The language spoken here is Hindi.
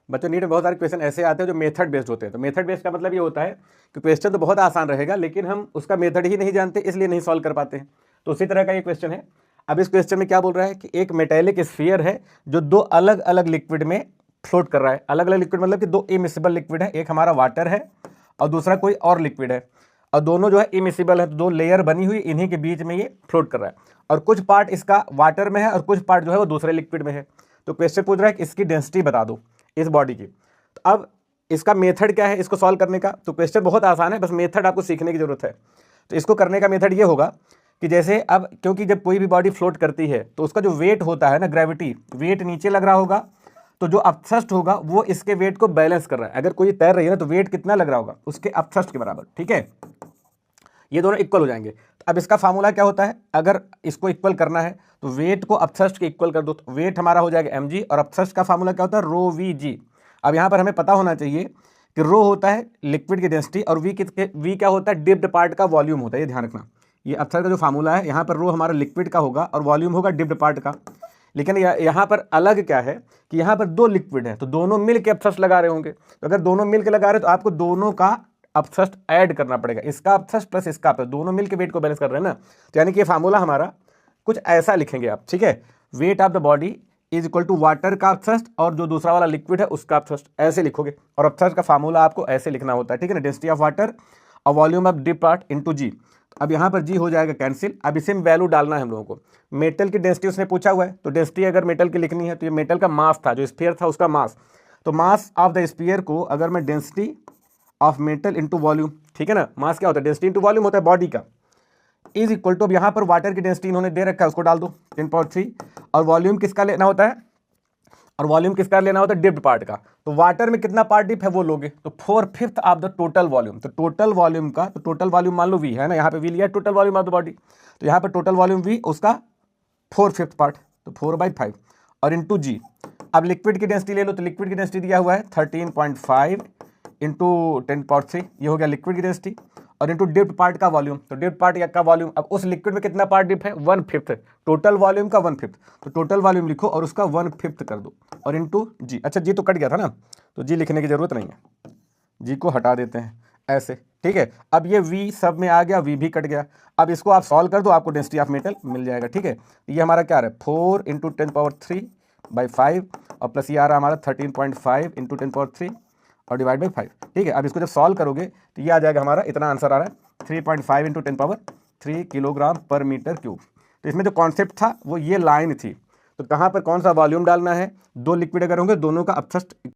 बच्चों नीट में बहुत सारे क्वेश्चन ऐसे आते हैं जो मेथड बेस्ड होते हैं। तो मेथड बेस्ड का मतलब ये होता है कि क्वेश्चन तो बहुत आसान रहेगा लेकिन हम उसका मेथड ही नहीं जानते, इसलिए नहीं सॉल्व कर पाते हैं। तो उसी तरह का ये क्वेश्चन है। अब इस क्वेश्चन में क्या बोल रहा है कि एक मेटेलिक स्फीयर है जो दो अलग अलग लिक्विड में फ्लोट कर रहा है। अलग अलग लिक्विड मतलब कि दो इमिसिबल लिक्विड है, एक हमारा वाटर है और दूसरा कोई और लिक्विड है, और दोनों जो है इमिसिबल है, तो दो लेयर बनी हुई, इन्हीं के बीच में ये फ्लोट कर रहा है और कुछ पार्ट इसका वाटर में है और कुछ पार्ट जो है वो दूसरे लिक्विड में है। तो क्वेश्चन पूछ रहा है कि इसकी डेंसिटी बता दो इस बॉडी की। तो अब इसका मेथड क्या है इसको सॉल्व करने का? तो क्वेश्चन बहुत आसान है, बस मेथड आपको सीखने की जरूरत है। तो इसको करने का मेथड ये होगा कि जैसे अब क्योंकि जब कोई भी बॉडी फ्लोट करती है तो उसका जो वेट होता है ना, ग्रेविटी वेट नीचे लग रहा होगा, तो जो अपथ्रस्ट होगा वो इसके वेट को बैलेंस कर रहा है। अगर कोई तैर रही है ना तो वेट कितना लग रहा होगा? उसके अपथ्रस्ट के बराबर, ठीक है। ये दोनों इक्वल हो जाएंगे। तो अब इसका फार्मूला क्या होता है? अगर इसको इक्वल करना है तो वेट को अपथ्रस्ट के इक्वल कर दो, तो वेट हमारा हो जाएगा mg और अपथ्रस्ट का फार्मूला क्या होता है? रो वी जी। अब यहाँ पर हमें पता होना चाहिए कि रो होता है लिक्विड की डेंसिटी और वी क्या होता है? डिप्ड पार्ट का वॉल्यूम होता है। ये ध्यान रखना, ये अपथ्रस्ट का जो फार्मूला है यहाँ पर रो हमारा लिक्विड का होगा और वॉल्यूम होगा डिप्ड पार्ट का। लेकिन यहाँ पर अलग क्या है कि यहाँ पर दो लिक्विड है तो दोनों मिल के अपथ्रस्ट लगा रहे होंगे। तो अगर दोनों मिल के लगा रहे हैं तो आपको दोनों का अपथ्रस्ट ऐड करना पड़ेगा, इसका अपथ्रस्ट प्लस इसका अपथ्रस्ट, दोनों मिलकर वेट को बैलेंस कर रहे हैं ना। तो यानी कि ये फार्मूला हमारा कुछ ऐसा लिखेंगे आप, ठीक है। Weight of the body is equal to water का अपथ्रस्ट और जो दूसरा वाला लिक्विड है उसका अपथ्रस्ट, ऐसे लिखोगे। और अपथ्रस्ट का फार्मूला आपको ऐसे लिखना होता है, ठीक है ना। डेंसिटी ऑफ वाटर और volume of dip part into g. अब यहाँ पर जी हो जाएगा कैंसिल। अब इसे वैल्यू डालना है हम लोगों को। मेटल की डेंसिटी उसने पूछा हुआ है, तो डेंसिटी अगर मेटल की लिखनी है तो ये मेटल का मास था, जो स्फीयर था उसका मास। तो मास ऑफ द स्फीयर को अगर मैं density of metal into volume, ठीक है ना, मास क्या होता है? डेंसिटी इंटू वॉल्यूम होता है बॉडी का, इज इक्वल टू, अब यहाँ पर वाटर की डेंसिटी इन्होंने दे रखा है उसको डाल दो 10⁻³ और वॉल्यूम किसका लेना होता है? और वॉल्यूम किसका लेना होता है? डिप्ड पार्ट का। तो वाटर में कितना पार्ट डिप है वो लोगे, तो 4/5 ऑफ द टोटल वॉल्यूम। तो टोटल वॉल्यूम का, तो टोटल वॉल्यूम मान लो वी है ना, यहाँ पे वी लिया total volume of the body, तो यहाँ पर टोटल वॉल्यूम वी उसका 4/5 पार्ट, तो 4/5 और इंटू जी। अब लिक्विड की डेंसिटी ले लो, तो लिक्विड की डेंसिटी दिया हुआ है 13.5 इंटू 10⁻³, ये हो गया लिक्विड की डेंसिटी, और इंटू डिप्ड पार्ट का वॉल्यूम। तो डिप्ड पार्ट का वॉल्यूम, अब उस लिक्विड में कितना पार्ट डिप है? 1/5, टोटल वॉल्यूम का 1/5। तो टोटल वॉल्यूम लिखो और उसका 1/5 कर दो और इंटू जी। अच्छा जी तो कट गया था ना, तो जी लिखने की जरूरत नहीं है, जी को हटा देते हैं ऐसे, ठीक है। अब ये वी सब में आ गया, वी भी कट गया। अब इसको आप सॉल्व कर दो, आपको डेंसिटी ऑफ मेटल मिल जाएगा, ठीक है। ये हमारा क्या है? 4 इंटू 10⁻³ और प्लस ये आ रहा हमारा 13.5 इंटू 10⁻³ और डिवाइड बाई 5, ठीक है। अब इसको जब सॉल्व करोगे तो ये आ जाएगा हमारा, इतना आंसर आ रहा है 3.5 इंटू 10⁻³ किलोग्राम पर मीटर क्यूब। तो इसमें जो कॉन्सेप्ट था वो ये लाइन थी। तो कहाँ पर कौन सा वॉल्यूम डालना है? दो लिक्विड अगर होंगे दोनों का अपथ्रस्ट